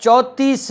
34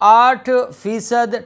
8%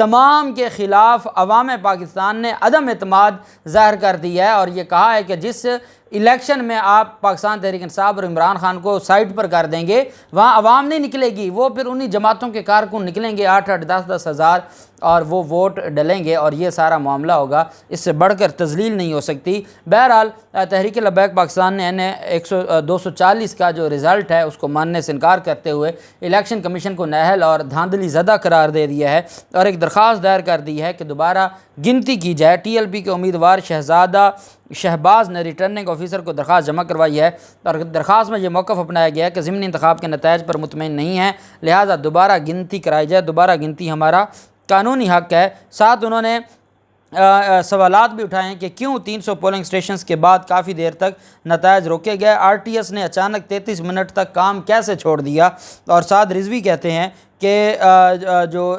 تمام کے خلاف عوام پاکستان نے عدم اعتماد ظاہر کر دیا ہے اور یہ کہا ہے کہ جس الیکشن میں آپ پاکستان تحریک انصاف اور عمران خان کو سائڈ پر کر دیں گے وہاں عوام نہیں نکلے گی، وہ پھر انہی جماعتوں کے کارکن نکلیں گے 8-8 10-10 ہزار اور وہ ووٹ ڈلیں گے اور یہ سارا معاملہ ہوگا، اس سے بڑھ کر تذلیل نہیں ہو سکتی۔ بہرحال تحریک لبیک پاکستان نے 240 کا جو رزلٹ ہے اس کو ماننے سے انکار کرتے ہوئے الیکشن کمیشن کو نااہل اور دھاندلی زدہ قرار دے دیا ہے اور ایک درخواست دائر کر دی ہے کہ دوبارہ گنتی کی جائے۔ ٹی ایل پی کے امیدوار شہزادہ شہباز نے ریٹرننگ آفیسر کو درخواست جمع کروائی ہے اور درخواست میں یہ موقف اپنایا گیا ہے کہ ضمنی انتخاب کے نتائج پر مطمئن نہیں ہے، لہٰذا دوبارہ گنتی کرائی جائے، دوبارہ گنتی ہمارا قانونی حق ہے۔ ساتھ انہوں نے سوالات بھی اٹھائے ہیں کہ کیوں 300 پولنگ سٹیشنز کے بعد کافی دیر تک نتائج روکے گئے، آر ٹی ایس نے اچانک 33 منٹ تک کام کیسے چھوڑ دیا، اور سعد رضوی کہتے ہیں کہ جو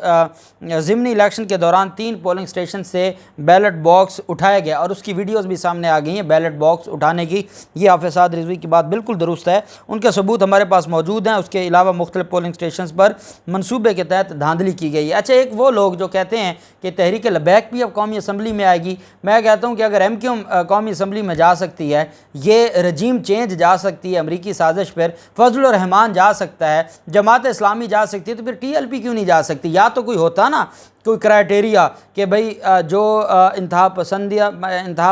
ضمنی الیکشن کے دوران 3 پولنگ سٹیشن سے بیلٹ باکس اٹھایا گیا اور اس کی ویڈیوز بھی سامنے آ گئی ہیں بیلٹ باکس اٹھانے کی۔ یہ حافظ سعد رضوی کی بات بالکل درست ہے، ان کے ثبوت ہمارے پاس موجود ہیں۔ اس کے علاوہ مختلف پولنگ سٹیشنز پر منصوبے کے تحت دھاندلی کی گئی ہے۔ اچھا، ایک وہ لوگ جو کہتے ہیں کہ تحریک لبیک بھی اب قومی اسمبلی میں آئے گی، میں کہتا ہوں کہ اگر ایم کیو ایم قومی اسمبلی میں جا سکتی ہے، یہ رجیم چینج جا سکتی ہے امریکی سازش پر، فضل الرحمان جا سکتا ہے، جماعت اسلامی جا سکتی ہے، تو پھر ٹی ایل پی کیوں نہیں جا سکتی؟ یا تو کوئی ہوتا نا کوئی کرائٹیریا کہ بھئی جو انتہا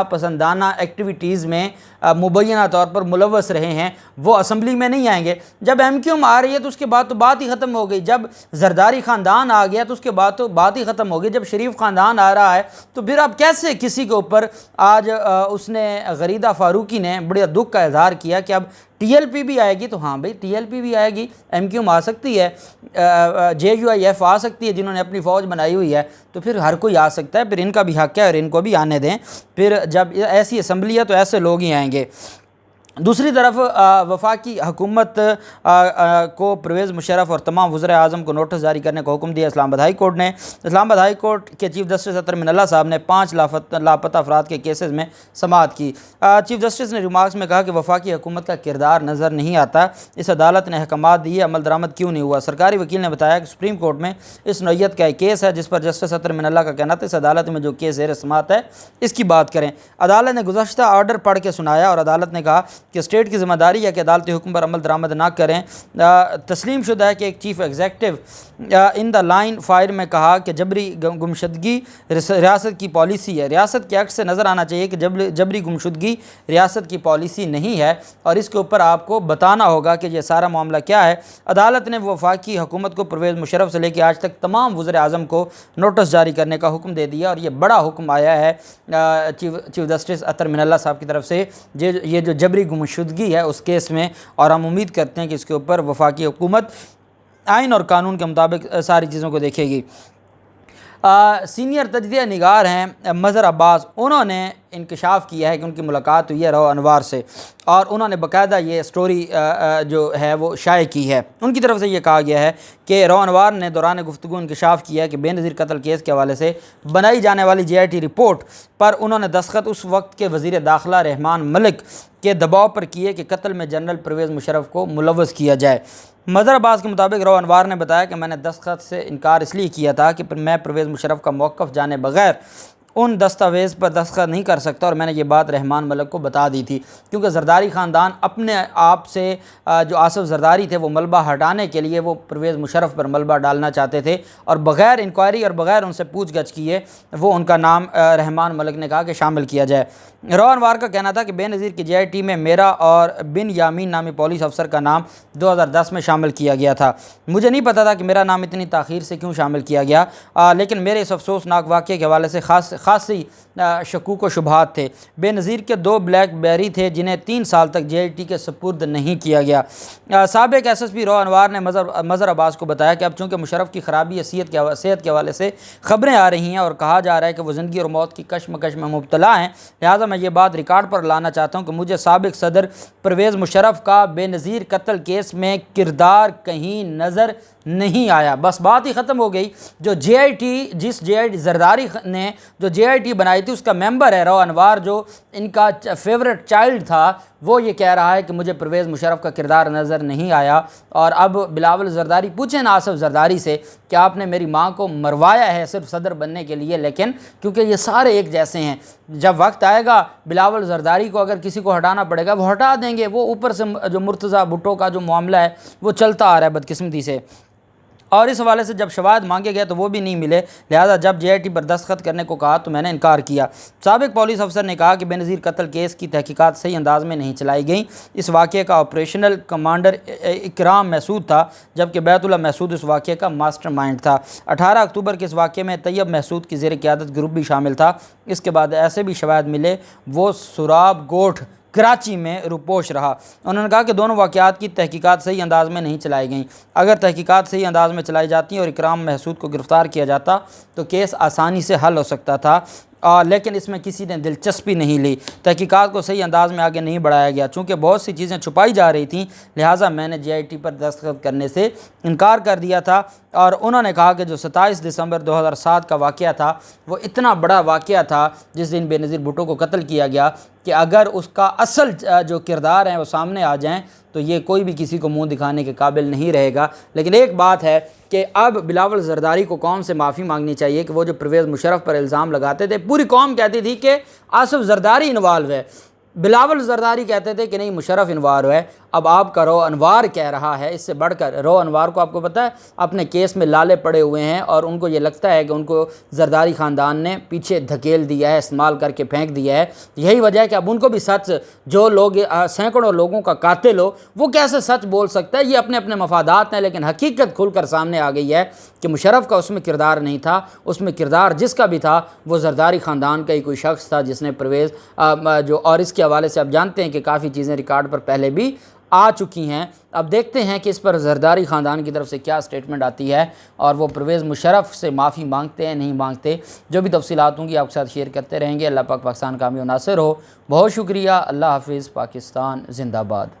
پسندانہ ایکٹیویٹیز میں مبینہ طور پر ملوث رہے ہیں وہ اسمبلی میں نہیں آئیں گے۔ جب ایم کیو ایم آ رہی ہے تو اس کے بعد تو بات ہی ختم ہو گئی، جب زرداری خاندان آ گیا تو اس کے بعد تو بات ہی ختم ہو گئی، جب شریف خاندان آ رہا ہے تو پھر اب کیسے کسی کے اوپر آج اس نے غریدہ فاروقی نے بڑے دکھ کا اظہار کیا کہ اب ٹی ایل پی بھی آئے گی؟ تو ہاں بھئی ٹی ایل پی بھی آئے گی، ایم کیو ایم آ سکتی ہے، جے یو آئی ایف آ سکتی ہے جنہوں نے اپنی فوج بنائی ہوئی ہے، تو پھر ہر کوئی آ سکتا ہے، پھر ان کا بھی حق ہے اور ان کو بھی آنے دیں۔ پھر جب ایسی اسمبلی ہے تو ایسے لوگ ہی آئیں گے۔ دوسری طرف وفاقی حکومت کو پرویز مشرف اور تمام وزراء اعظم کو نوٹس جاری کرنے کا حکم دیا اسلام آباد ہائی کورٹ نے۔ اسلام آباد ہائی کورٹ کے چیف جسٹس اطہر من اللہ صاحب نے 5 لاپتہ افراد کے کیسز میں سماعت کی۔ چیف جسٹس نے ریمارکس میں کہا کہ وفاقی حکومت کا کردار نظر نہیں آتا، اس عدالت نے احکامات دیے، عمل درآمد کیوں نہیں ہوا؟ سرکاری وکیل نے بتایا کہ سپریم کورٹ میں اس نوعیت کا ایک کیس ہے جس پر جسٹس اطہر من اللہ کا کہنا تھا اس عدالت میں جو کیس زیر سماعت ہے اس کی بات کریں۔ عدالت نے گزشتہ آرڈر پڑھ کے سنایا اور عدالت نے کہا کہ اسٹیٹ کی ذمہ داری ہے کہ عدالتی حکم پر عمل درآمد نہ کریں۔ تسلیم شدہ ہے کہ ایک chief executive in the line fire میں کہا کہ جبری گمشدگی ریاست کی پالیسی ہے، ریاست کے ایکٹ سے نظر آنا چاہیے کہ جبری گمشدگی ریاست کی پالیسی نہیں ہے اور اس کے اوپر آپ کو بتانا ہوگا کہ یہ سارا معاملہ کیا ہے۔ عدالت نے وفاقی حکومت کو پرویز مشرف سے لے کے آج تک تمام وزراء اعظم کو نوٹس جاری کرنے کا حکم دے دیا اور یہ بڑا حکم آیا ہے چیف جسٹس اطہر من اللہ صاحب کی طرف سے، یہ جو جبری گمشدگی ہے اس کیس میں، اور ہم امید کرتے ہیں کہ اس کے اوپر وفاقی حکومت آئین اور قانون کے مطابق ساری چیزوں کو دیکھے گی۔ سینئر تجزیہ نگار ہیں مظہر عباس، انہوں نے انکشاف کیا ہے کہ ان کی ملاقات ہوئی ہے رو انوار سے اور انہوں نے باقاعدہ یہ سٹوری جو ہے وہ شائع کی ہے۔ ان کی طرف سے یہ کہا گیا ہے کہ رو انوار نے دوران گفتگو انکشاف کیا کہ بے نظیر قتل کیس کے حوالے سے بنائی جانے والی جے آئی ٹی رپورٹ پر انہوں نے دستخط اس وقت کے وزیر داخلہ رحمان ملک کے دباؤ پر کیے کہ قتل میں جنرل پرویز مشرف کو ملوث کیا جائے۔ مظہر عباس کے مطابق رو انوار نے بتایا کہ میں نے دستخط سے انکار اس لیے کیا تھا کہ میں پرویز مشرف کا موقف جانے بغیر ان دستاویز پر دستخط نہیں کر سکتا اور میں نے یہ بات رحمان ملک کو بتا دی تھی کیونکہ زرداری خاندان اپنے آپ سے جو آصف زرداری تھے وہ ملبہ ہٹانے کے لیے وہ پرویز مشرف پر ملبہ ڈالنا چاہتے تھے اور بغیر انکوائری اور بغیر ان سے پوچھ گچھ کیے وہ ان کا نام رحمان ملک نے کہا کہ شامل کیا جائے۔ رو انوار کا کہنا تھا کہ بے نظیر کی جے آئی ٹی میں میرا اور بن یامین نامی پولیس افسر کا نام 2010 میں شامل کیا گیا تھا۔ مجھے نہیں پتا تھا کہ میرا نام اتنی تاخیر سے کیوں شامل کیا گیا، لیکن میرے اس افسوسناک واقعے کے حوالے سے خاصی شکوک و شبہات تھے۔ بے نظیر کے 2 بلیک بیری تھے جنہیں 3 سال تک جے آئی ٹی کے سپرد نہیں کیا گیا۔ سابق ایس ایس پی رو انوار نے مظہر عباس کو بتایا کہ اب چونکہ مشرف کی خرابی صحت کے حوالے سے خبریں آ رہی ہیں اور کہا جا رہا ہے کہ وہ زندگی اور موت کی کشمکش میں مبتلا ہیں، لہٰذا میں یہ بات ریکارڈ پر لانا چاہتا ہوں کہ مجھے سابق صدر پرویز مشرف کا بے نظیر قتل کیس میں کردار کہیں نظر نہیں آیا۔ بس بات ہی ختم ہو گئی۔ جو جے آئی ٹی زرداری نے جو JIT بنائی تھی اس کا ممبر ہے رو انوار، جو ان کا فیورٹ چائلڈ تھا، وہ یہ کہہ رہا ہے کہ مجھے پرویز مشرف کا کردار نظر نہیں آیا۔ اور اب بلاول زرداری پوچھیں نا آصف زرداری سے کہ آپ نے میری ماں کو مروایا ہے صرف صدر بننے کے لیے، لیکن کیونکہ یہ سارے ایک جیسے ہیں، جب وقت آئے گا بلاول زرداری کو اگر کسی کو ہٹانا پڑے گا وہ ہٹا دیں گے۔ وہ اوپر سے جو مرتضیٰ بھٹو کا جو معاملہ ہے وہ چلتا آ رہا ہے بدقسمتی سے، اور اس حوالے سے جب شواہد مانگے گئے تو وہ بھی نہیں ملے، لہٰذا جب JIT پر دستخط کرنے کو کہا تو میں نے انکار کیا۔ سابق پولیس افسر نے کہا کہ بے نظیر قتل کیس کی تحقیقات صحیح انداز میں نہیں چلائی گئیں۔ اس واقعے کا آپریشنل کمانڈر اکرام محسود تھا، جبکہ بیت اللہ محسود اس واقعے کا ماسٹر مائنڈ تھا۔ 18 اکتوبر کے اس واقعے میں طیب محسود کی زیر قیادت گروپ بھی شامل تھا۔ اس کے بعد ایسے بھی شواہد ملے، وہ سراب گوٹھ کراچی میں روپوش رہا۔ انہوں نے کہا کہ دونوں واقعات کی تحقیقات صحیح انداز میں نہیں چلائی گئیں۔ اگر تحقیقات صحیح انداز میں چلائی جاتی اور اکرام محسود کو گرفتار کیا جاتا تو کیس آسانی سے حل ہو سکتا تھا، لیکن اس میں کسی نے دلچسپی نہیں لی۔ تحقیقات کو صحیح انداز میں آگے نہیں بڑھایا گیا۔ چونکہ بہت سی چیزیں چھپائی جا رہی تھیں، لہٰذا میں نے JIT پر دستخط کرنے سے انکار کر دیا تھا۔ اور انہوں نے کہا کہ جو 27 دسمبر 2007 کا واقعہ تھا وہ اتنا بڑا واقعہ تھا جس دن بے نظیر بھٹو کو قتل کیا گیا، کہ اگر اس کا اصل جو کردار ہیں وہ سامنے آ جائیں تو یہ کوئی بھی کسی کو منہ دکھانے کے قابل نہیں رہے گا۔ لیکن ایک بات ہے کہ اب بلاول زرداری کو قوم سے معافی مانگنی چاہیے کہ وہ جو پرویز مشرف پر الزام لگاتے تھے، پوری قوم کہتی تھی کہ آصف زرداری انوالو ہے، بلاول زرداری کہتے تھے کہ نہیں مشرف انوالو ہے۔ اب آپ کا رو انوار کہہ رہا ہے، اس سے بڑھ کر رو انوار کو آپ کو پتہ ہے اپنے کیس میں لالے پڑے ہوئے ہیں، اور ان کو یہ لگتا ہے کہ ان کو زرداری خاندان نے پیچھے دھکیل دیا ہے، استعمال کر کے پھینک دیا ہے۔ یہی وجہ ہے کہ اب ان کو بھی سچ، جو لوگ سینکڑوں لوگوں کا قاتل ہو وہ کیسے سچ بول سکتا ہے؟ یہ اپنے اپنے مفادات ہیں، لیکن حقیقت کھل کر سامنے آ گئی ہے کہ مشرف کا اس میں کردار نہیں تھا۔ اس میں کردار جس کا بھی تھا وہ زرداری خاندان کا ہی کوئی شخص تھا جس نے پرویز اور اس کے حوالے سے اب جانتے ہیں کہ کافی چیزیں ریکارڈ پر پہلے بھی آ چکی ہیں۔ اب دیکھتے ہیں کہ اس پر زرداری خاندان کی طرف سے کیا سٹیٹمنٹ آتی ہے، اور وہ پرویز مشرف سے معافی مانگتے ہیں نہیں مانگتے۔ جو بھی تفصیلات ہوں گی آپ کے ساتھ شیئر کرتے رہیں گے۔ اللہ پاک پاکستان کامیاب و ناصر ہو۔ بہت شکریہ۔ اللہ حافظ۔ پاکستان زندہ باد۔